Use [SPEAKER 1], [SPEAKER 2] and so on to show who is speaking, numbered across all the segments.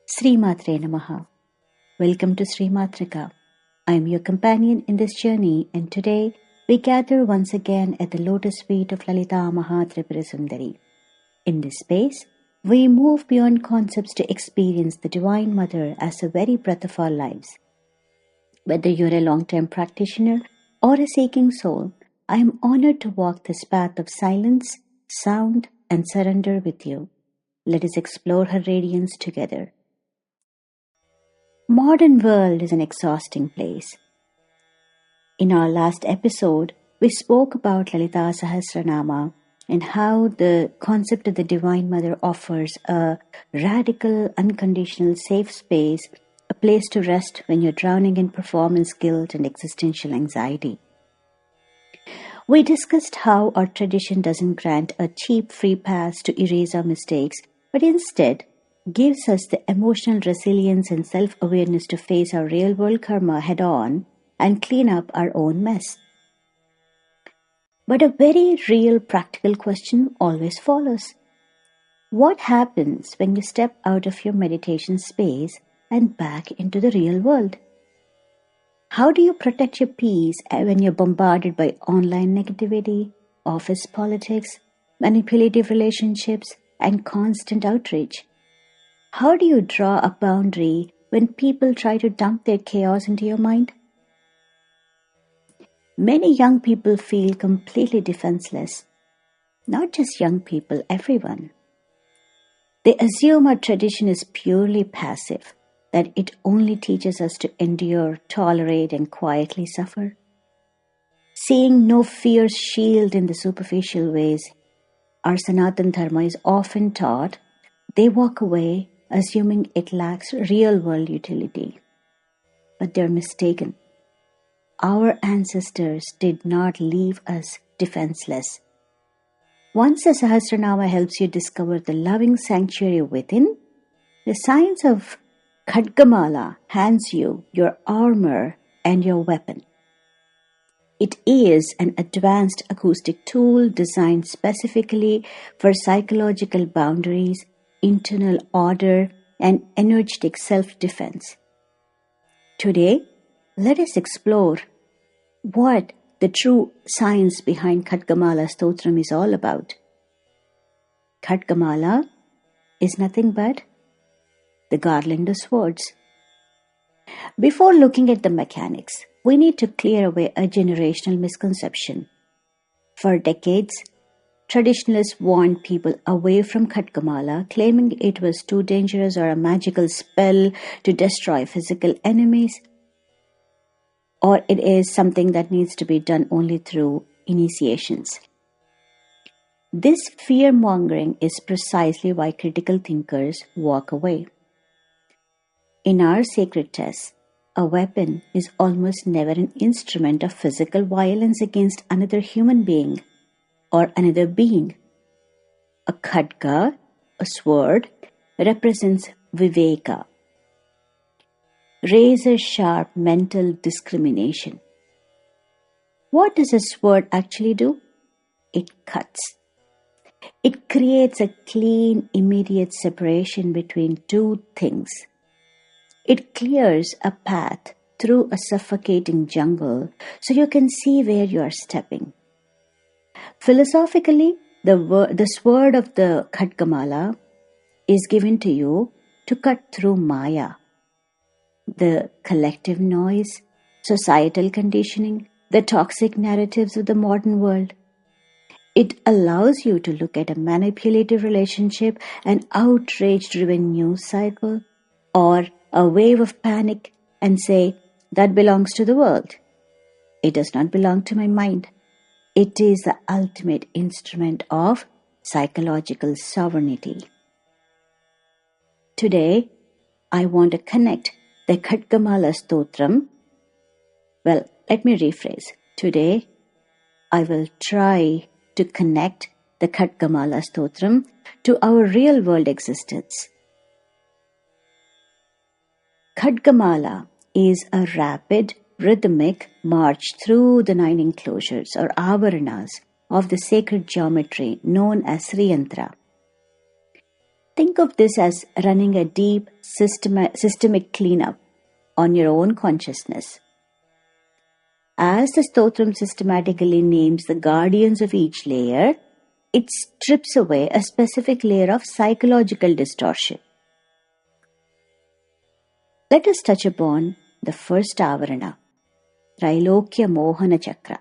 [SPEAKER 1] Sri Matre Namaha. Welcome to Sri Matrika. I am your companion in this journey, and today we gather once again at the lotus feet of Lalita Mahatripura Sundari. In this space, we move beyond concepts to experience the Divine Mother as the very breath of our lives. Whether you're a long-term practitioner or a seeking soul, I am honored to walk this path of silence, sound, and surrender with you. Let us explore her radiance together. Modern world is an exhausting place. In our last episode, we spoke about Lalita Sahasranama and how the concept of the Divine Mother offers a radical, unconditional, safe space, a place to rest when you're drowning in performance guilt and existential anxiety. We discussed how our tradition doesn't grant a cheap free pass to erase our mistakes, but instead gives us the emotional resilience and self-awareness to face our real-world karma head-on and clean up our own mess. But a very real practical question always follows. What happens when you step out of your meditation space and back into the real world? How do you protect your peace when you're bombarded by online negativity, office politics, manipulative relationships, and constant outrage? How do you draw a boundary when people try to dump their chaos into your mind? Many young people feel completely defenseless. Not just young people, everyone. They assume our tradition is purely passive, that it only teaches us to endure, tolerate, and quietly suffer. Seeing no fierce shield in the superficial ways our Sanatan Dharma is often taught, they walk away assuming it lacks real-world utility. But they're mistaken. Our ancestors did not leave us defenseless. Once the Sahasranama helps you discover the loving sanctuary within, the Science of Khadgamala hands you your armor and your weapon. It is an advanced acoustic tool designed specifically for psychological boundaries, internal order, and energetic self-defense. Today, let us explore what the true science behind Khadgamala Stotram is all about. Khadgamala is nothing but the garland of swords. Before looking at the mechanics, we need to clear away a generational misconception. For decades, traditionalists warned people away from Khadgamala, claiming it was too dangerous or a magical spell to destroy physical enemies, or it is something that needs to be done only through initiations. This fear-mongering is precisely why critical thinkers walk away. In our sacred texts, a weapon is almost never an instrument of physical violence against another human being or another being. A khadga, a sword, represents viveka, razor-sharp mental discrimination. What does a sword actually do? It cuts. It creates a clean, immediate separation between two things. It clears a path through a suffocating jungle so you can see where you are stepping. Philosophically, the sword of the Khadgamala is given to you to cut through Maya, the collective noise, societal conditioning, the toxic narratives of the modern world. It allows you to look at a manipulative relationship, an outrage-driven news cycle, or a wave of panic and say, that belongs to the world. It does not belong to my mind. It is the ultimate instrument of psychological sovereignty. Today, I want to connect the Khadgamala Stotram. Well, let me rephrase. Today, I will try to connect the Khadgamala Stotram to our real-world existence. Khadgamala is a rapid, rhythmic march through the 9 enclosures or avaranas of the sacred geometry known as Sri Yantra. Think of this as running a deep systemic cleanup on your own consciousness. As the stotram systematically names the guardians of each layer, it strips away a specific layer of psychological distortion. Let us touch upon the first avarana, Trailokya Mohana Chakra.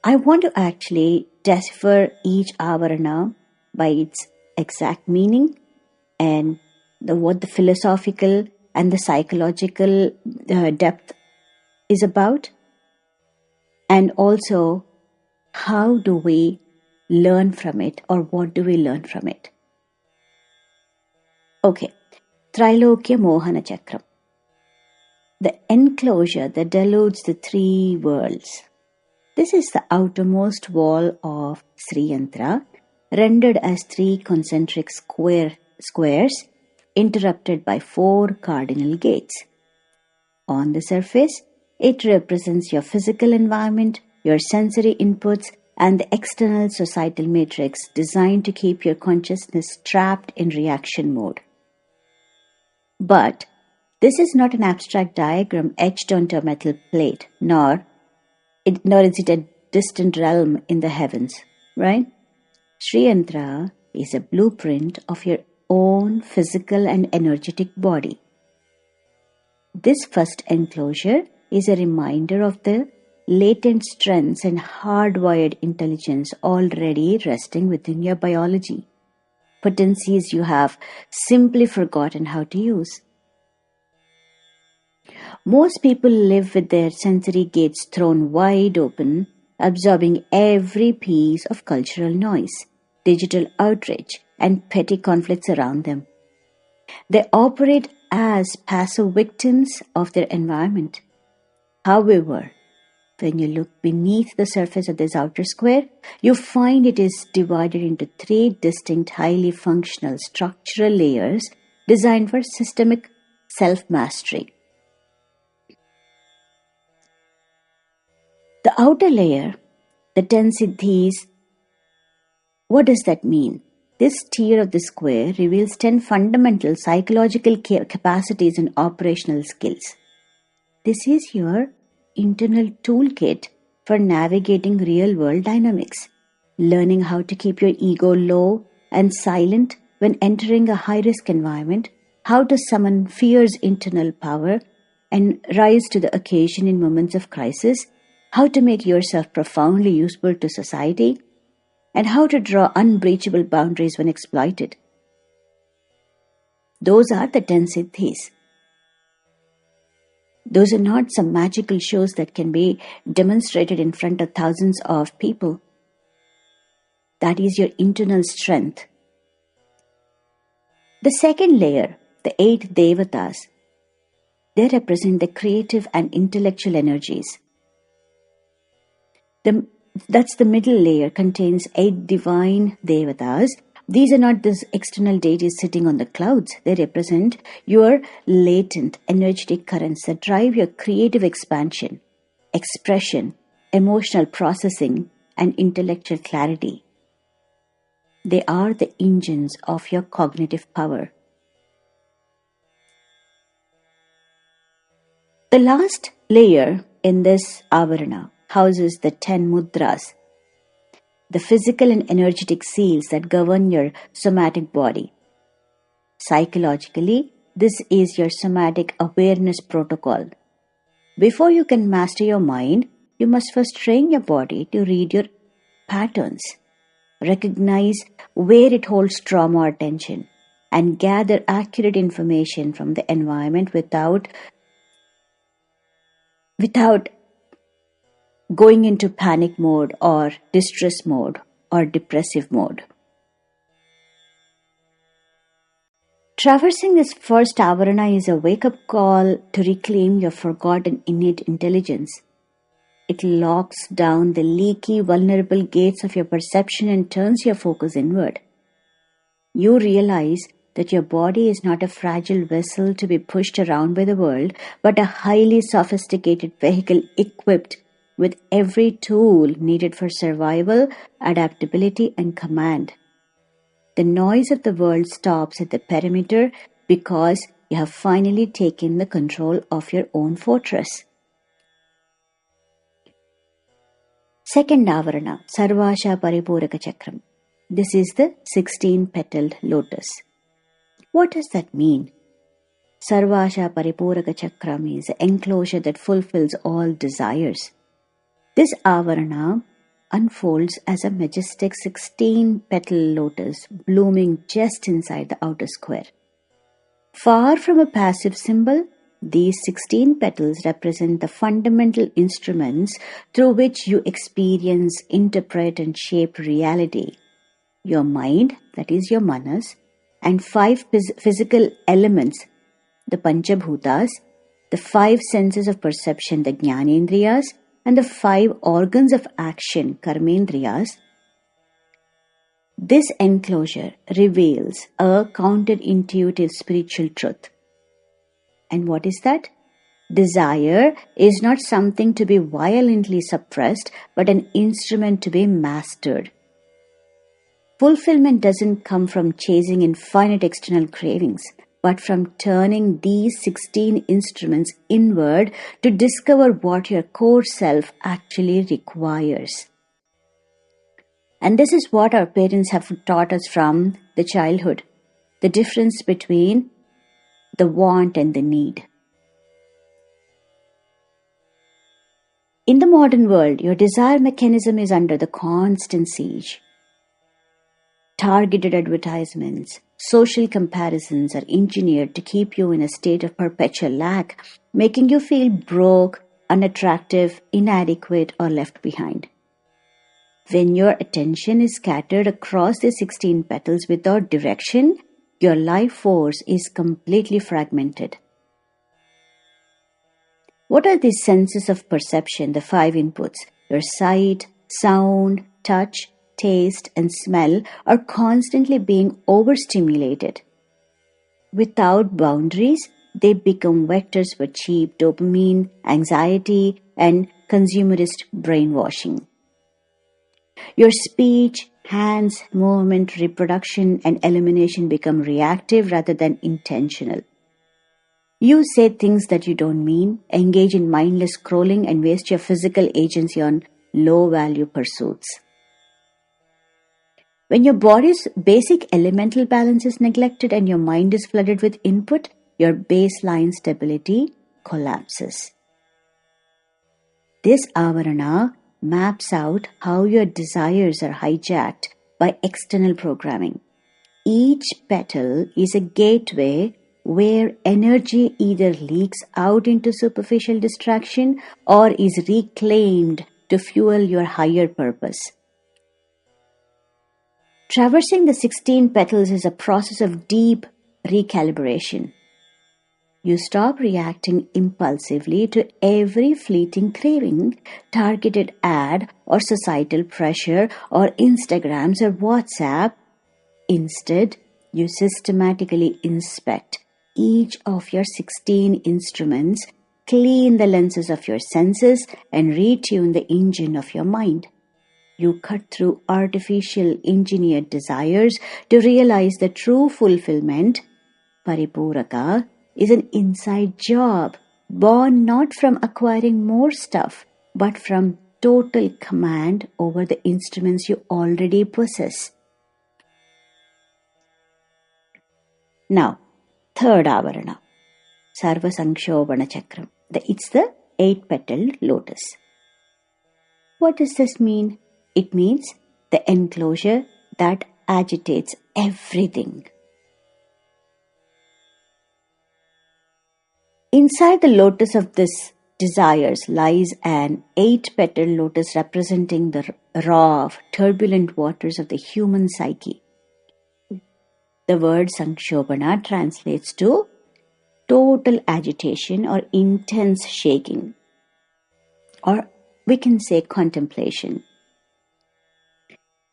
[SPEAKER 1] I want to actually decipher each avarana by its exact meaning and what the philosophical and the psychological depth is about, and also how do we learn from it, or what do we learn from it. Okay, Trailokya Mohana Chakram, the enclosure that deludes the three worlds. This is the outermost wall of Sri Yantra, rendered as three concentric squares interrupted by four cardinal gates. On the surface, it represents your physical environment, your sensory inputs, and the external societal matrix designed to keep your consciousness trapped in reaction mode. But this is not an abstract diagram etched onto a metal plate, nor is it a distant realm in the heavens, right? Sri Yantra is a blueprint of your own physical and energetic body. This first enclosure is a reminder of the latent strengths and hardwired intelligence already resting within your biology, potencies you have simply forgotten how to use. Most people live with their sensory gates thrown wide open, absorbing every piece of cultural noise, digital outrage, and petty conflicts around them. They operate as passive victims of their environment. However, when you look beneath the surface of this outer square, you find it is divided into three distinct, highly functional structural layers designed for systemic self-mastery. The outer layer, the 10 siddhis, what does that mean? This tier of the square reveals 10 fundamental psychological capacities and operational skills. This is your internal toolkit for navigating real-world dynamics, learning how to keep your ego low and silent when entering a high-risk environment, how to summon fear's internal power and rise to the occasion in moments of crisis, how to make yourself profoundly useful to society, and how to draw unbreachable boundaries when exploited. Those are the 10 siddhis. Those are not some magical shows that can be demonstrated in front of thousands of people. That is your internal strength. The second layer, the 8 devatas, they represent the creative and intellectual energies. That's the middle layer, contains 8 divine devatas. These are not these external deities sitting on the clouds. They represent your latent energetic currents that drive your creative expansion, expression, emotional processing, and intellectual clarity. They are the engines of your cognitive power. The last layer in this avarana houses the 10 mudras, the physical and energetic seals that govern your somatic body. Psychologically, this is your somatic awareness protocol. Before you can master your mind, you must first train your body to read your patterns, recognize where it holds trauma or tension, and gather accurate information from the environment without going into panic mode or distress mode or depressive mode. Traversing this first avarana is a wake-up call to reclaim your forgotten innate intelligence. It locks down the leaky, vulnerable gates of your perception and turns your focus inward. You realize that your body is not a fragile vessel to be pushed around by the world, but a highly sophisticated vehicle equipped with every tool needed for survival, adaptability, and command. The noise of the world stops at the perimeter because you have finally taken the control of your own fortress. Second Avarana, Sarvasha Paripuraka Chakram. This is the 16-petaled lotus. What does that mean? Sarvasha Paripuraka Chakram means the enclosure that fulfills all desires. This Avarana unfolds as a majestic 16-petal lotus blooming just inside the outer square. Far from a passive symbol, these 16 petals represent the fundamental instruments through which you experience, interpret, and shape reality. Your mind, that is your manas, and 5 physical elements, the Panchabhutas, the 5 senses of perception, the Jnanendriyas, and the 5 organs of action, Karmendriyas. This enclosure reveals a counterintuitive spiritual truth. And what is that? Desire is not something to be violently suppressed, but an instrument to be mastered. Fulfillment doesn't come from chasing infinite external cravings, but from turning these 16 instruments inward to discover what your core self actually requires. And this is what our parents have taught us from the childhood, the difference between the want and the need. In the modern world, your desire mechanism is under the constant siege. Targeted advertisements, social comparisons are engineered to keep you in a state of perpetual lack, making you feel broke, unattractive, inadequate, or left behind. When your attention is scattered across the 16 petals without direction, your life force is completely fragmented. What are these senses of perception, the 5 inputs? Your sight, sound, touch, taste, and smell are constantly being overstimulated. Without boundaries, they become vectors for cheap dopamine, anxiety, and consumerist brainwashing. Your speech, hands, movement, reproduction, and elimination become reactive rather than intentional. You say things that you don't mean, engage in mindless scrolling, and waste your physical agency on low-value pursuits. When your body's basic elemental balance is neglected and your mind is flooded with input, your baseline stability collapses. This avarana maps out how your desires are hijacked by external programming. Each petal is a gateway where energy either leaks out into superficial distraction or is reclaimed to fuel your higher purpose. Traversing the 16 petals is a process of deep recalibration. You stop reacting impulsively to every fleeting craving, targeted ad, or societal pressure, or Instagrams or WhatsApp. Instead, you systematically inspect each of your 16 instruments, clean the lenses of your senses, and retune the engine of your mind. You cut through artificial engineered desires to realize the true fulfillment, paripuraka, is an inside job, born not from acquiring more stuff, but from total command over the instruments you already possess. Now, third avarana, Sarva Sankshobhana Chakram. It's the 8-petaled lotus. What does this mean? It means the enclosure that agitates everything. Inside the lotus of this desires lies an 8-petaled lotus representing the raw, turbulent waters of the human psyche. The word Sankshobhana translates to total agitation or intense shaking, or we can say contemplation.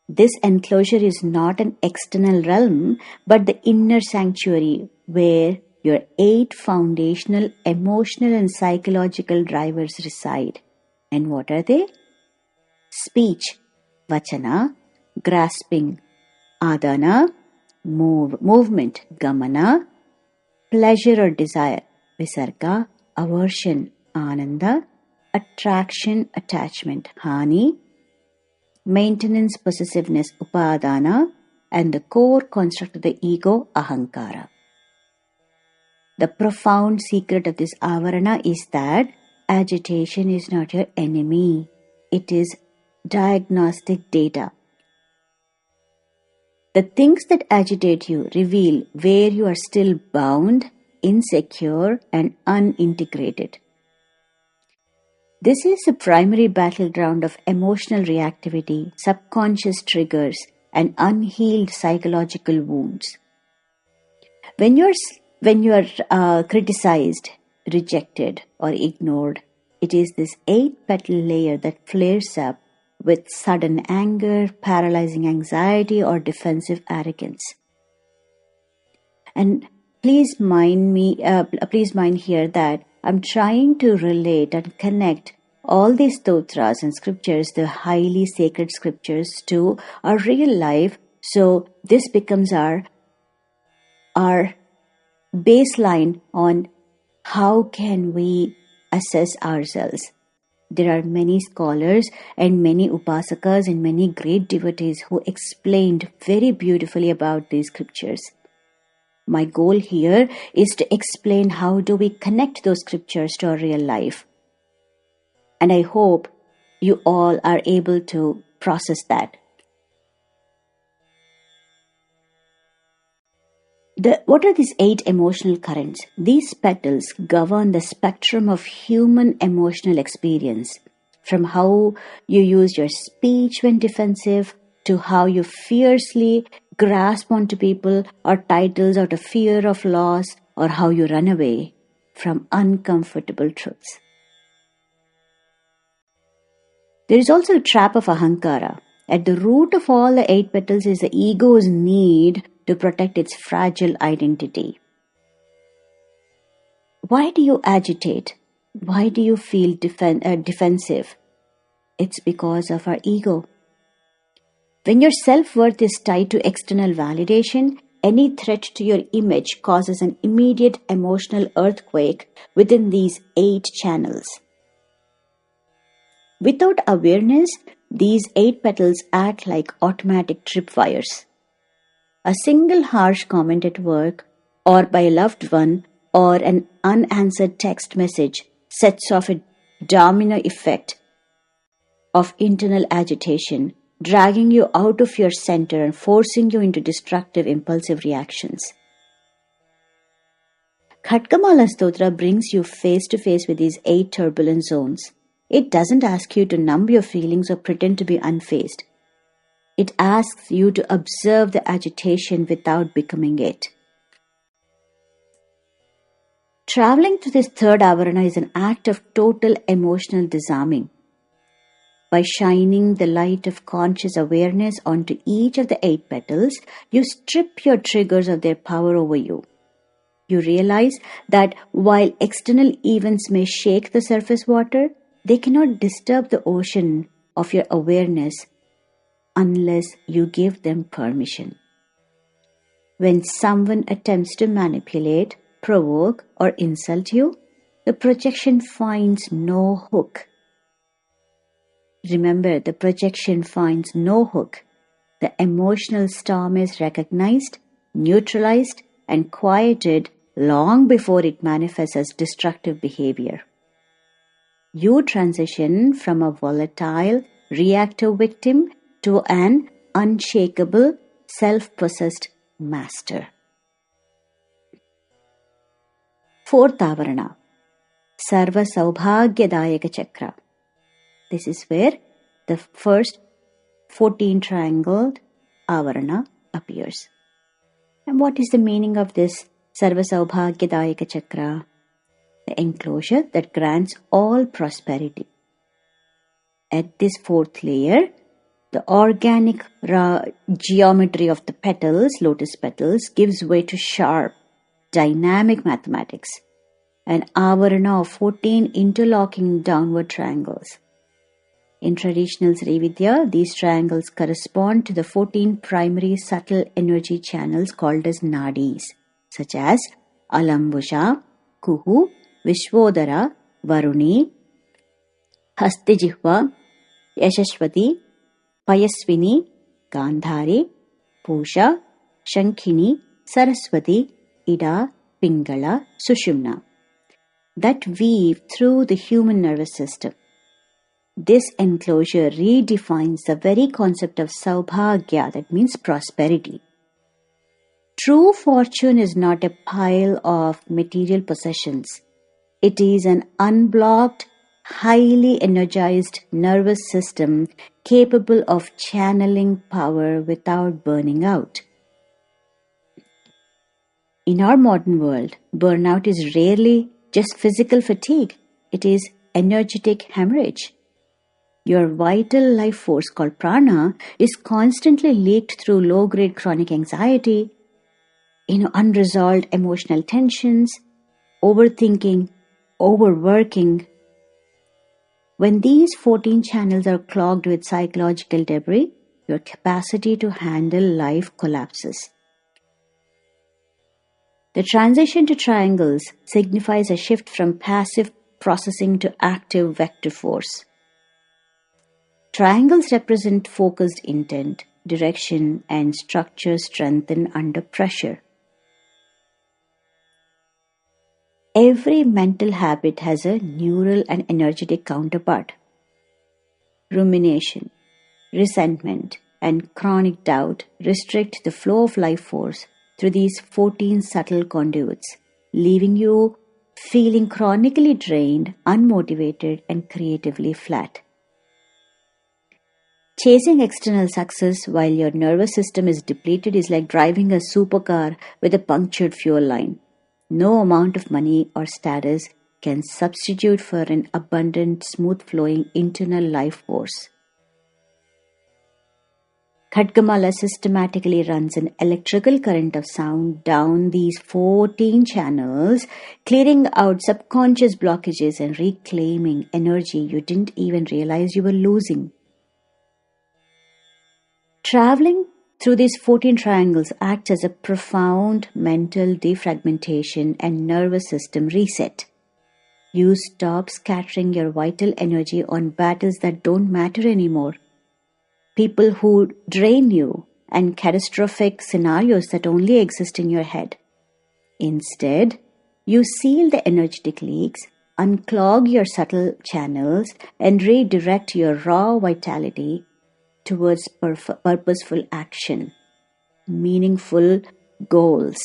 [SPEAKER 1] This enclosure is not an external realm, but the inner sanctuary where your 8 foundational emotional and psychological drivers reside. And what are they? Speech, vachana, grasping, adana, movement, gamana, pleasure or desire, visarga, aversion, ananda, attraction, attachment, hani, maintenance, possessiveness, upadana, and the core construct of the ego, ahankara. The profound secret of this avarana is that agitation is not your enemy. It is diagnostic data. The things that agitate you reveal where you are still bound, insecure, and unintegrated. This is the primary battleground of emotional reactivity, subconscious triggers, and unhealed psychological wounds. When you are criticized, rejected, or ignored, it is this 8-petal layer that flares up with sudden anger, paralyzing anxiety, or defensive arrogance. And please mind here that I'm trying to relate and connect all these stotras and scriptures, the highly sacred scriptures, to our real life. So this becomes our baseline on how can we assess ourselves. There are many scholars and many upasakas and many great devotees who explained very beautifully about these scriptures. My goal here is to explain how do we connect those scriptures to our real life. And I hope you all are able to process that. What are these 8 emotional currents? These petals govern the spectrum of human emotional experience, from how you use your speech when defensive, to how you fiercely grasp onto people or titles out of fear of loss, or how you run away from uncomfortable truths. There is also a trap of ahankara. At the root of all the 8 petals is the ego's need to protect its fragile identity. Why do you agitate? Why do you feel defensive? It's because of our ego. When your self-worth is tied to external validation, any threat to your image causes an immediate emotional earthquake within these 8 channels. Without awareness, these 8 petals act like automatic tripwires. A single harsh comment at work, or by a loved one, or an unanswered text message sets off a domino effect of internal agitation, dragging you out of your center and forcing you into destructive, impulsive reactions. Khadgamala Stotra brings you face to face with these 8 turbulent zones. It doesn't ask you to numb your feelings or pretend to be unfazed. It asks you to observe the agitation without becoming it. Traveling through this 3rd avarana is an act of total emotional disarming. By shining the light of conscious awareness onto each of the 8 petals, you strip your triggers of their power over you. You realize that while external events may shake the surface water, they cannot disturb the ocean of your awareness unless you give them permission. When someone attempts to manipulate, provoke, or insult you, the projection finds no hook. Remember, the projection finds no hook. The emotional storm is recognized, neutralized, and quieted long before it manifests as destructive behavior. You transition from a volatile, reactive victim to an unshakable, self-possessed master. 4th avarana, Sarva Saubhagyadayaka Chakra. This is where the first 14 triangled avarana appears. And what is the meaning of this Sarva Saubhagyadayaka Chakra? The enclosure that grants all prosperity. At this 4th layer, the organic geometry of the petals, lotus petals, gives way to sharp, dynamic mathematics, an avarana of 14 interlocking downward triangles. In traditional Srividya, these triangles correspond to the 14 primary subtle energy channels called as nadis, such as Alambusha, Kuhu, Vishwodara, Varuni, Hastijihva, Yashashwati, Payaswini, Gandhari, Pusha, Shankhini, Saraswati, Ida, Pingala, Sushumna, that weave through the human nervous system. This enclosure redefines the very concept of Saubhagya, that means prosperity. True fortune is not a pile of material possessions. It is an unblocked, highly energized nervous system capable of channeling power without burning out. In our modern world, burnout is rarely just physical fatigue. It is energetic hemorrhage. Your vital life force called prana is constantly leaked through low-grade chronic anxiety, unresolved emotional tensions, overthinking, overworking. When these 14 channels are clogged with psychological debris, your capacity to handle life collapses. The transition to triangles signifies a shift from passive processing to active vector force. Triangles represent focused intent, direction, and structure strengthened under pressure. Every mental habit has a neural and energetic counterpart. Rumination, resentment, and chronic doubt restrict the flow of life force through these 14 subtle conduits, leaving you feeling chronically drained, unmotivated, and creatively flat. Chasing external success while your nervous system is depleted is like driving a supercar with a punctured fuel line. No amount of money or status can substitute for an abundant, smooth-flowing internal life force. Khadgamala systematically runs an electrical current of sound down these 14 channels, clearing out subconscious blockages and reclaiming energy you didn't even realize you were losing. Traveling through these 14 triangles acts as a profound mental defragmentation and nervous system reset. You stop scattering your vital energy on battles that don't matter anymore. People who drain you, and catastrophic scenarios that only exist in your head. Instead, you seal the energetic leaks, unclog your subtle channels, and redirect your raw vitality towards purposeful action, meaningful goals.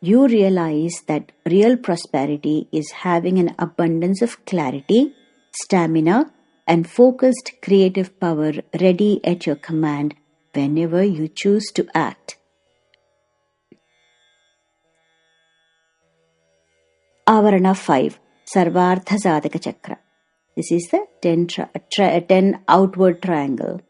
[SPEAKER 1] You realize that real prosperity is having an abundance of clarity, stamina, and focused creative power ready at your command whenever you choose to act. Avarana 5, Sarvartha Sadhaka Chakra. This is the 10 outward triangle.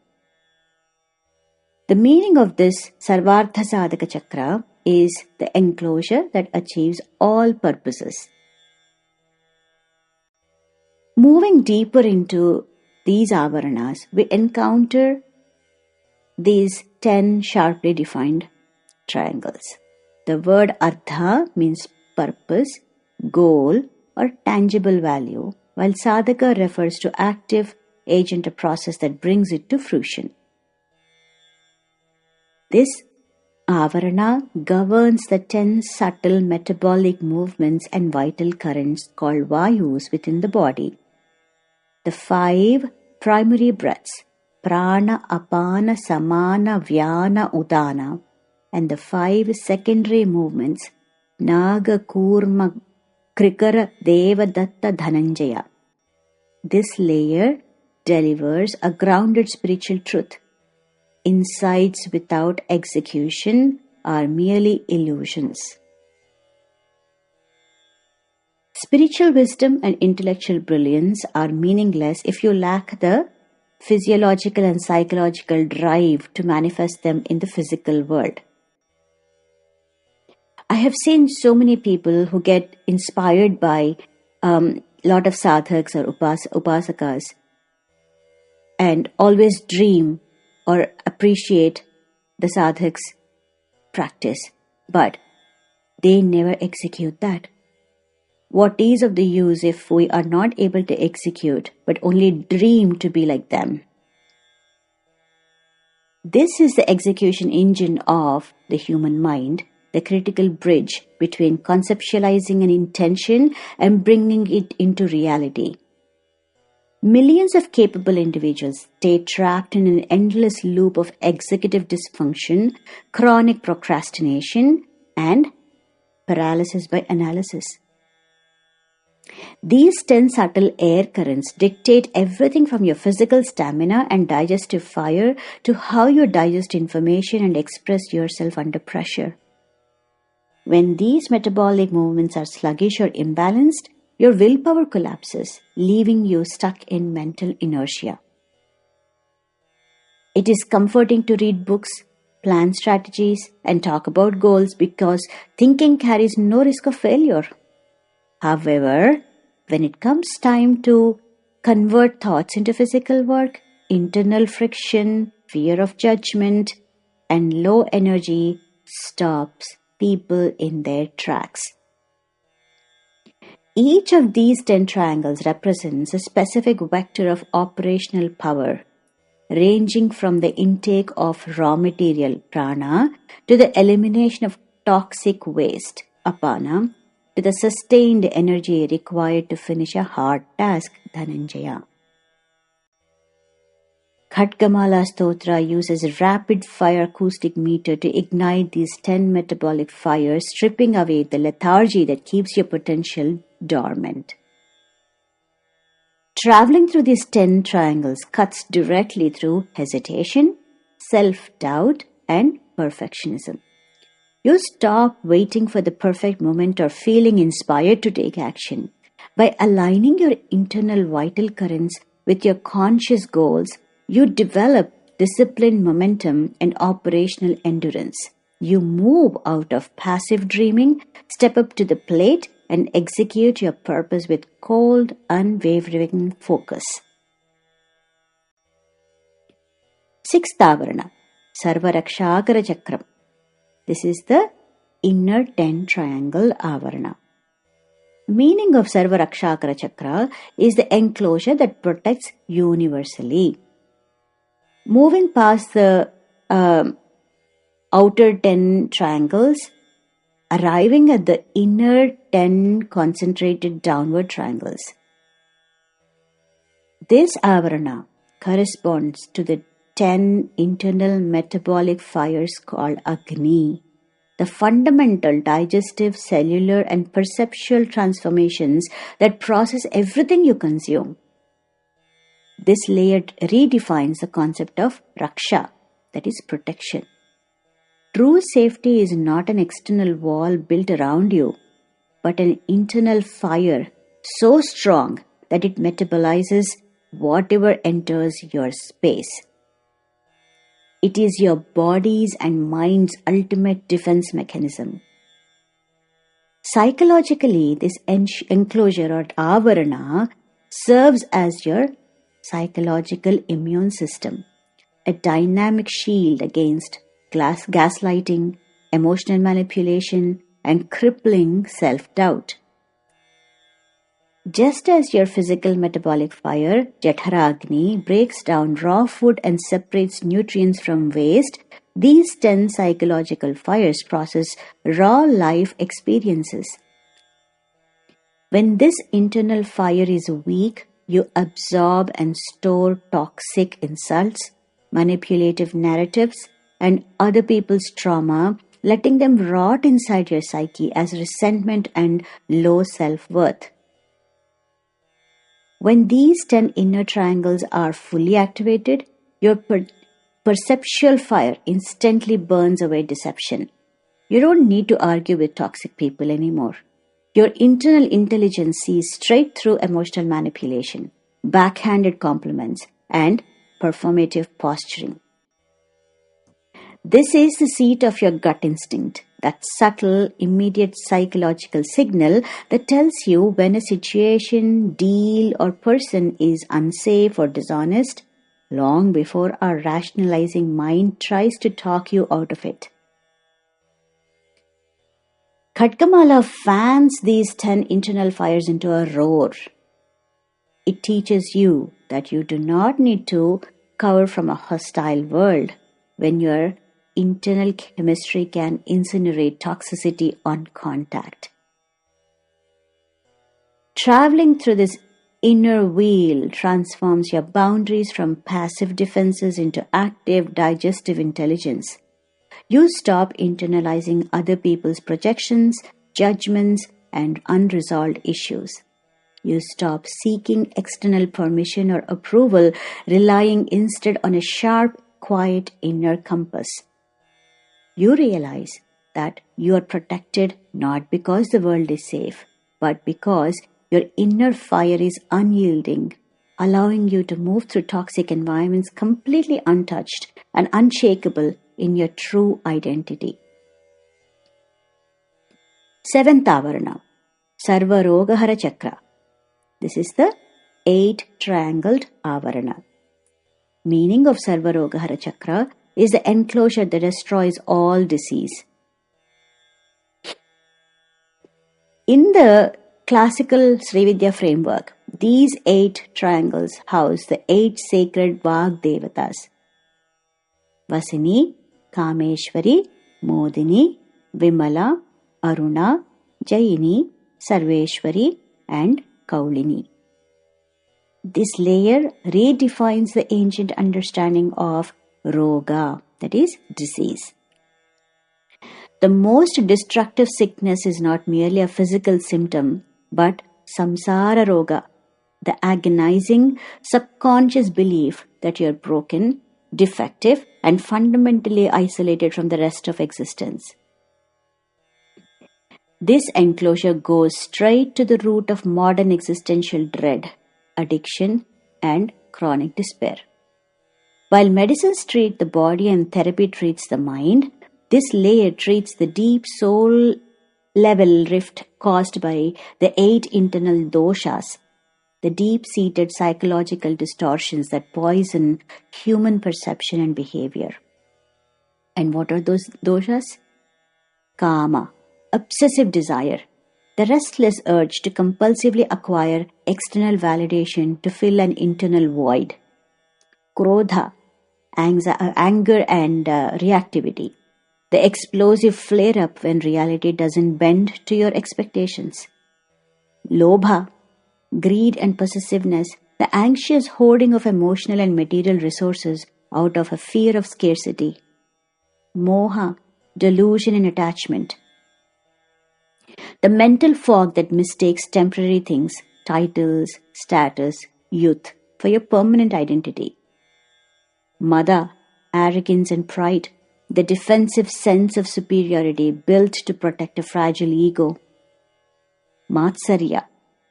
[SPEAKER 1] The meaning of this Sarvartha Sadhaka Chakra is the enclosure that achieves all purposes. Moving deeper into these avaranas, we encounter these 10 sharply defined triangles. The word artha means purpose, goal, or tangible value, while sadhaka refers to active agent or process that brings it to fruition. This avarana governs the 10 subtle metabolic movements and vital currents called vayus within the body. The 5 primary breaths, prana, apana, samana, vyana, udana, and the 5 secondary movements, naga, kurma, krikara, devadatta, dhananjaya. This layer delivers a grounded spiritual truth. Insights without execution are merely illusions. Spiritual wisdom and intellectual brilliance are meaningless if you lack the physiological and psychological drive to manifest them in the physical world. I have seen so many people who get inspired by lot of sadhaks or upasakas, and always dream or appreciate the sadhak's practice, but they never execute that. What is of the use if we are not able to execute but only dream to be like them? This is the execution engine of the human mind, the critical bridge between conceptualizing an intention and bringing it into reality. Millions of capable individuals stay trapped in an endless loop of executive dysfunction, chronic procrastination, and paralysis by analysis. These 10 subtle air currents dictate everything from your physical stamina and digestive fire to how you digest information and express yourself under pressure. When these metabolic movements are sluggish or imbalanced, your willpower collapses, leaving you stuck in mental inertia. It is comforting to read books, plan strategies, and talk about goals because thinking carries no risk of failure. However, when it comes time to convert thoughts into physical work, internal friction, fear of judgment, and low energy stops people in their tracks. Each of these 10 triangles represents a specific vector of operational power, ranging from the intake of raw material, prana, to the elimination of toxic waste, apana, to the sustained energy required to finish a hard task, Dhananjaya. Khadgamala Stotra uses rapid-fire acoustic meter to ignite these 10 metabolic fires, stripping away the lethargy that keeps your potential dormant. Traveling through these 10 triangles cuts directly through hesitation, self-doubt, and perfectionism. You stop waiting for the perfect moment or feeling inspired to take action. By aligning your internal vital currents with your conscious goals, you develop disciplined momentum and operational endurance. You move out of passive dreaming, step up to the plate, and execute your purpose with cold, unwavering focus. Sixth Avarana, Sarvarakshakara Chakram. This is the inner 10 triangle Avarana. Meaning of Sarvarakshakara Chakra is the enclosure that protects universally. Moving past the outer 10 triangles, arriving at the inner 10 concentrated downward triangles. This Avarana corresponds to the 10 internal metabolic fires called Agni, the fundamental digestive, cellular, and perceptual transformations that process everything you consume. This layer redefines the concept of Raksha, that is protection. True safety is not an external wall built around you, but an internal fire so strong that it metabolizes whatever enters your space. It is your body's and mind's ultimate defense mechanism. Psychologically, this enclosure or avarana serves as your psychological immune system, a dynamic shield against gaslighting, emotional manipulation, and crippling self-doubt. Just as your physical metabolic fire, Jatharagni, breaks down raw food and separates nutrients from waste, these 10 psychological fires process raw life experiences. When this internal fire is weak, you absorb and store toxic insults, manipulative narratives, and other people's trauma, letting them rot inside your psyche as resentment and low self-worth. When these 10 inner triangles are fully activated, your perceptual fire instantly burns away deception. You don't need to argue with toxic people anymore. Your internal intelligence sees straight through emotional manipulation, backhanded compliments, and performative posturing. This is the seat of your gut instinct, that subtle, immediate psychological signal that tells you when a situation, deal, or person is unsafe or dishonest, long before our rationalizing mind tries to talk you out of it. Khadgamala fans these 10 internal fires into a roar. It teaches you that you do not need to cover from a hostile world when your internal chemistry can incinerate toxicity on contact. Traveling through this inner wheel transforms your boundaries from passive defenses into active digestive intelligence. You stop internalizing other people's projections, judgments, and unresolved issues. You stop seeking external permission or approval, relying instead on a sharp, quiet inner compass. You realize that you are protected not because the world is safe, but because your inner fire is unyielding, allowing you to move through toxic environments completely untouched and unshakable in your true identity. 7th Avarana, Sarvarogahara Chakra. This is the 8-triangled Avarana. Meaning of Sarvarogahara Chakra is the enclosure that destroys all disease. In the classical Srividya framework, these 8 triangles house the 8 sacred Vag Devatas: Vasini, Kameshwari, Modini, Vimala, Aruna, Jayini, Sarveshwari, and Kaulini. This layer redefines the ancient understanding of roga, that is, disease. The most destructive sickness is not merely a physical symptom, but samsara roga, the agonizing subconscious belief that you are broken, defective, and fundamentally isolated from the rest of existence. This enclosure goes straight to the root of modern existential dread, addiction, and chronic despair. While medicines treat the body and therapy treats the mind, this layer treats the deep soul level rift caused by the 8 internal doshas, the deep-seated psychological distortions that poison human perception and behavior. And what are those doshas? Kama, obsessive desire, the restless urge to compulsively acquire external validation to fill an internal void. Krodha, anger and reactivity, the explosive flare-up when reality doesn't bend to your expectations. Lobha, greed and possessiveness, the anxious hoarding of emotional and material resources out of a fear of scarcity. Moha, delusion and attachment, the mental fog that mistakes temporary things, titles, status, youth, for your permanent identity. Mada, arrogance and pride, the defensive sense of superiority built to protect a fragile ego. Matsarya,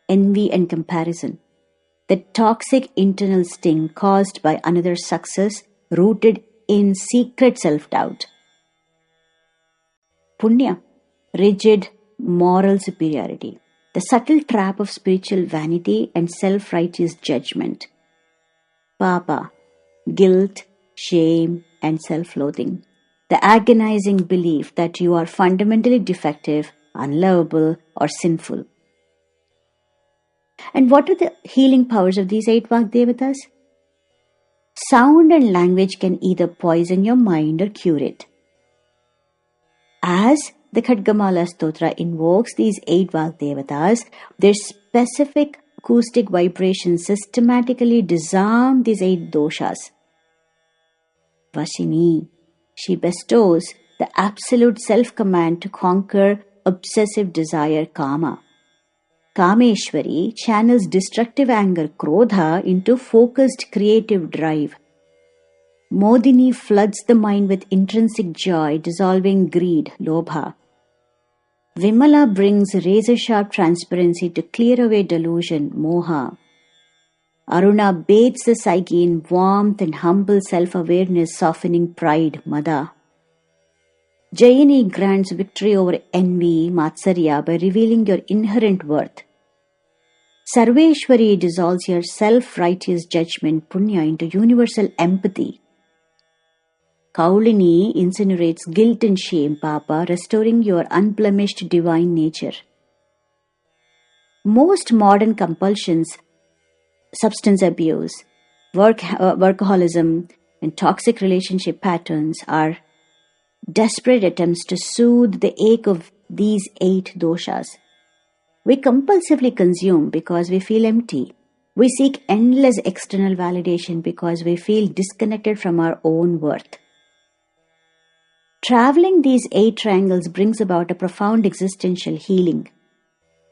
[SPEAKER 1] envy and comparison, the toxic internal sting caused by another's success rooted in secret self-doubt. Punya, rigid moral superiority, the subtle trap of spiritual vanity and self-righteous judgment. Papa, guilt, shame, and self-loathing, the agonizing belief that you are fundamentally defective, unlovable, or sinful. And what are the healing powers of these 8 Vagdevatas? Sound and language can either poison your mind or cure it. As the Khadgamala Stotra invokes these 8 Vagdevatas, their specific acoustic vibrations systematically disarm these 8 doshas. Vashini, she bestows the absolute self-command to conquer obsessive desire, kama. Kameshwari channels destructive anger, krodha, into focused creative drive. Modini floods the mind with intrinsic joy, dissolving greed, lobha. Vimala brings razor-sharp transparency to clear away delusion, moha. Aruna bathes the psyche in warmth and humble self-awareness, softening pride, mada. Jayini grants victory over envy, matsarya, by revealing your inherent worth. Sarveshwari dissolves your self-righteous judgment, Punya, into universal empathy. Kaulini incinerates guilt and shame, Papa, restoring your unblemished divine nature. Most modern compulsions, substance abuse, workaholism, and toxic relationship patterns are desperate attempts to soothe the ache of these 8 doshas. We compulsively consume because we feel empty. We seek endless external validation because we feel disconnected from our own worth. Traveling these 8 triangles brings about a profound existential healing.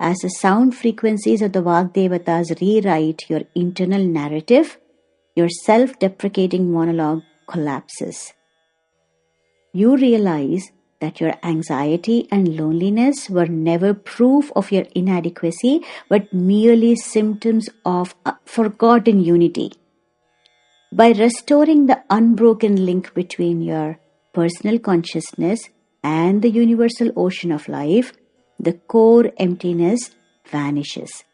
[SPEAKER 1] As the sound frequencies of the Vagdevatas rewrite your internal narrative, your self-deprecating monologue collapses. You realize that your anxiety and loneliness were never proof of your inadequacy, but merely symptoms of a forgotten unity. By restoring the unbroken link between your personal consciousness and the universal ocean of life, the core emptiness vanishes.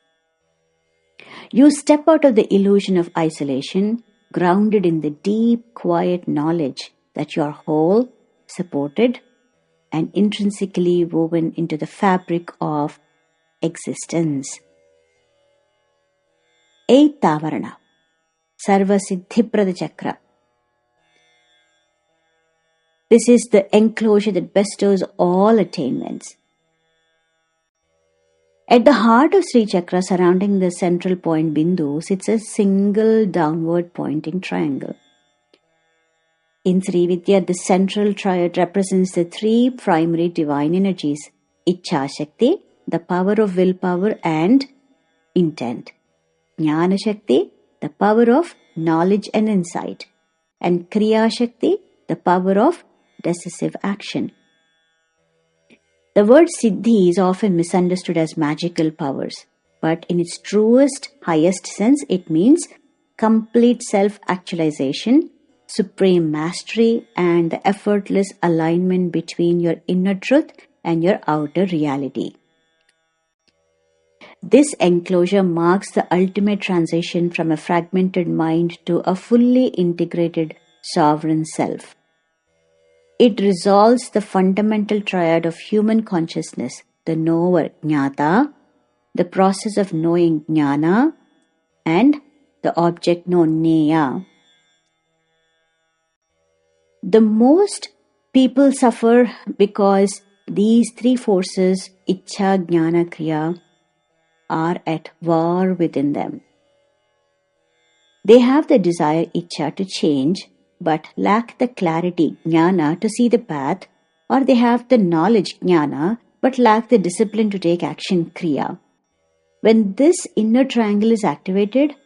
[SPEAKER 1] You step out of the illusion of isolation, grounded in the deep, quiet knowledge that you are whole, supported, and intrinsically woven into the fabric of existence. 8th Avarana, Sarva Siddhiprada Chakra. This is the enclosure that bestows all attainments. At the heart of Sri Chakra, surrounding the central point Bindu, sits a single downward pointing triangle. In Sri Vidya, the central triad represents the 3 primary divine energies: Ichha Shakti, the power of willpower and intent; Jnana Shakti, the power of knowledge and insight; and Kriya Shakti, the power of decisive action. The word Siddhi is often misunderstood as magical powers, but in its truest, highest sense, it means complete self-actualization, supreme mastery, and the effortless alignment between your inner truth and your outer reality. This enclosure marks the ultimate transition from a fragmented mind to a fully integrated sovereign self. It resolves the fundamental triad of human consciousness, the knower Jnata, the process of knowing Jnana, and the object known Neya. The most people suffer because these 3 forces, Ichha, Jnana, Kriya, are at war within them. They have the desire, Ichha, to change, but lack the clarity, Jnana, to see the path, or they have the knowledge, Jnana, but lack the discipline to take action, Kriya. When this inner triangle is activated,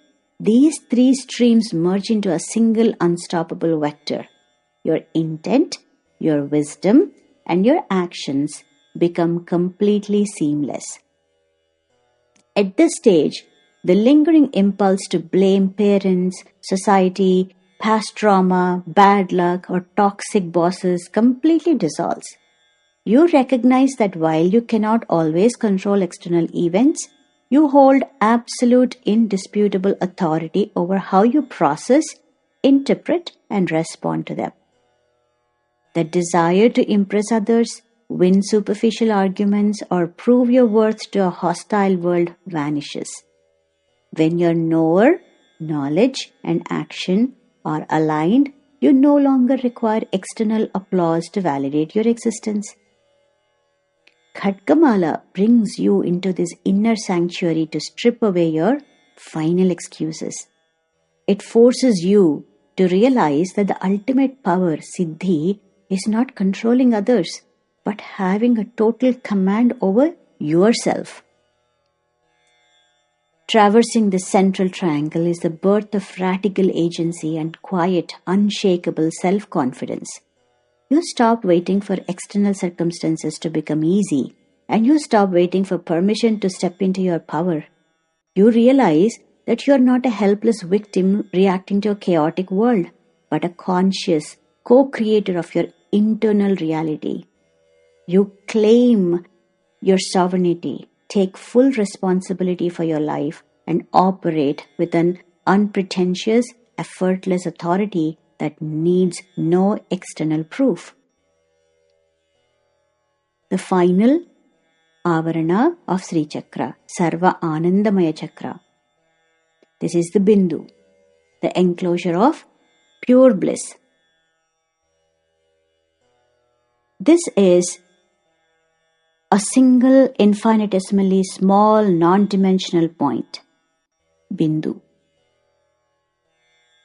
[SPEAKER 1] these 3 streams merge into a single unstoppable vector. Your intent, your wisdom, and your actions become completely seamless. At this stage, the lingering impulse to blame parents, society, past trauma, bad luck, or toxic bosses completely dissolves. You recognize that while you cannot always control external events, you hold absolute, indisputable authority over how you process, interpret, and respond to them. The desire to impress others, win superficial arguments, or prove your worth to a hostile world vanishes. When your knower, knowledge, and action are aligned, you no longer require external applause to validate your existence. Khadgamala brings you into this inner sanctuary to strip away your final excuses. It forces you to realize that the ultimate power, Siddhi, is not controlling others, but having a total command over yourself. Traversing the central triangle is the birth of radical agency and quiet, unshakable self-confidence. You stop waiting for external circumstances to become easy, and you stop waiting for permission to step into your power. You realize that you are not a helpless victim reacting to a chaotic world, but a conscious co-creator of your internal reality. You claim your sovereignty, take full responsibility for your life and operate with an unpretentious, effortless authority that needs no external proof. The final Avarana of Sri Chakra, Sarva Anandamaya Chakra. This is the Bindu, the enclosure of pure bliss. This is a single infinitesimally small non-dimensional point, Bindu.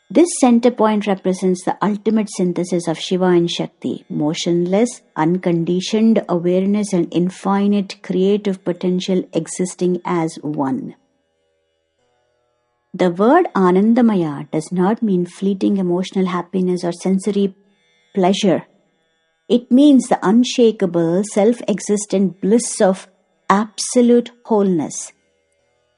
[SPEAKER 1] This center point represents the ultimate synthesis of Shiva and Shakti, motionless, unconditioned awareness and infinite creative potential existing as one. The word Anandamaya does not mean fleeting emotional happiness or sensory pleasure. It means the unshakable, self-existent bliss of absolute wholeness.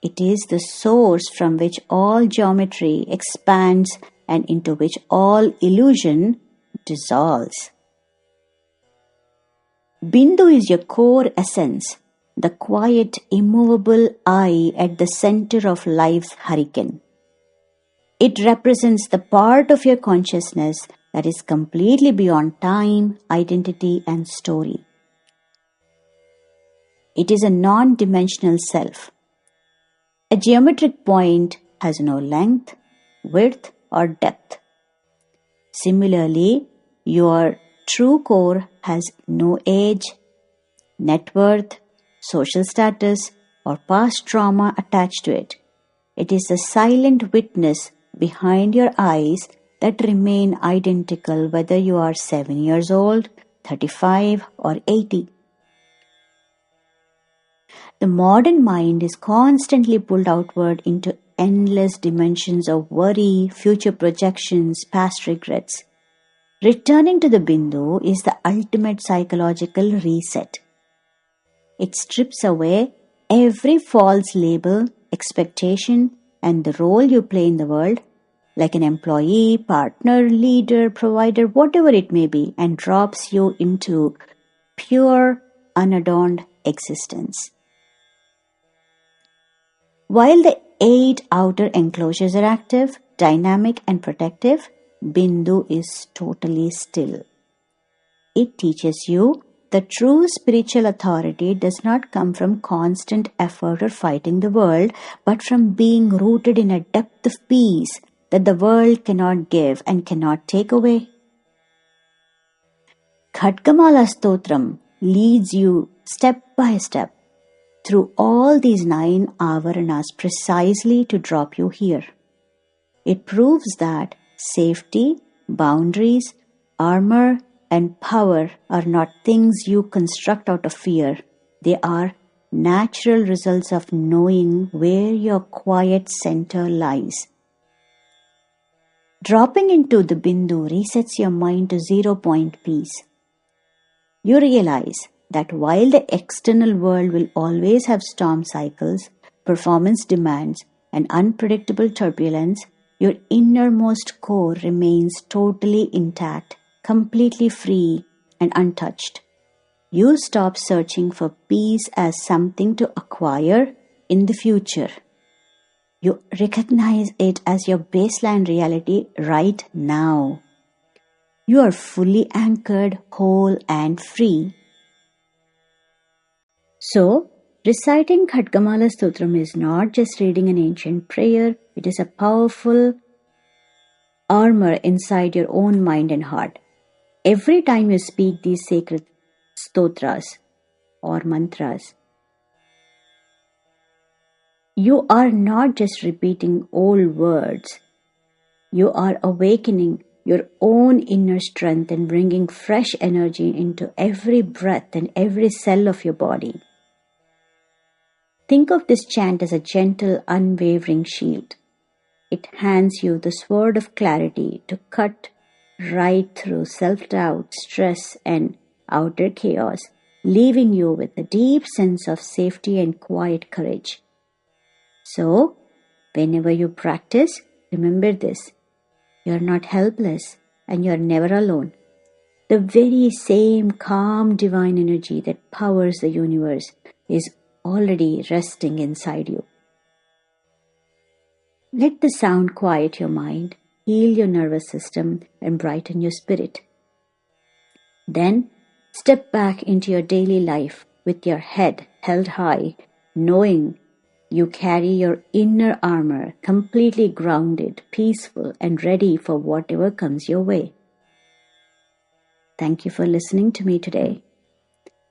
[SPEAKER 1] It is the source from which all geometry expands and into which all illusion dissolves. Bindu is your core essence, the quiet, immovable I at the center of life's hurricane. It represents the part of your consciousness that is completely beyond time, identity, and story. It is a non-dimensional self. A geometric point has no length, width, or depth. Similarly, your true core has no age, net worth, social status, or past trauma attached to it. It is the silent witness behind your eyes that remain identical whether you are 7 years old, 35, or 80. The modern mind is constantly pulled outward into endless dimensions of worry, future projections, past regrets. Returning to the Bindu is the ultimate psychological reset. It strips away every false label, expectation, and the role you play in the world, like an employee, partner, leader, provider, whatever it may be, and drops you into pure, unadorned existence. While the 8 outer enclosures are active, dynamic, and protective, Bindu is totally still. It teaches you the true spiritual authority does not come from constant effort or fighting the world, but from being rooted in a depth of peace that the world cannot give and cannot take away. Khadgamala Stotram leads you step by step through all these 9 avaranas precisely to drop you here. It proves that safety, boundaries, armor, and power are not things you construct out of fear. They are natural results of knowing where your quiet center lies. Dropping into the Bindu resets your mind to 0 point peace. You realize that while the external world will always have storm cycles, performance demands, and unpredictable turbulence, your innermost core remains totally intact, completely free and untouched. You stop searching for peace as something to acquire in the future. You recognize it as your baseline reality right now. You are fully anchored, whole, and free. So, reciting Khadgamala Stotram is not just reading an ancient prayer, it is a powerful armor inside your own mind and heart. Every time you speak these sacred stotras or mantras, you are not just repeating old words. You are awakening your own inner strength and bringing fresh energy into every breath and every cell of your body. Think of this chant as a gentle, unwavering shield. It hands you the sword of clarity to cut right through self-doubt, stress, and outer chaos, leaving you with a deep sense of safety and quiet courage. So, whenever you practice, remember this. You are not helpless and you are never alone. The very same calm divine energy that powers the universe is already resting inside you. Let the sound quiet your mind, heal your nervous system, and brighten your spirit. Then, step back into your daily life with your head held high, knowing you carry your inner armor completely grounded, peaceful, and ready for whatever comes your way. Thank you for listening to me today.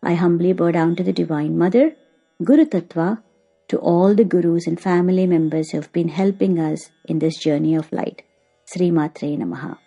[SPEAKER 1] I humbly bow down to the Divine Mother, Guru Tattva, to all the gurus and family members who have been helping us in this journey of light. Sri Matre Namaha.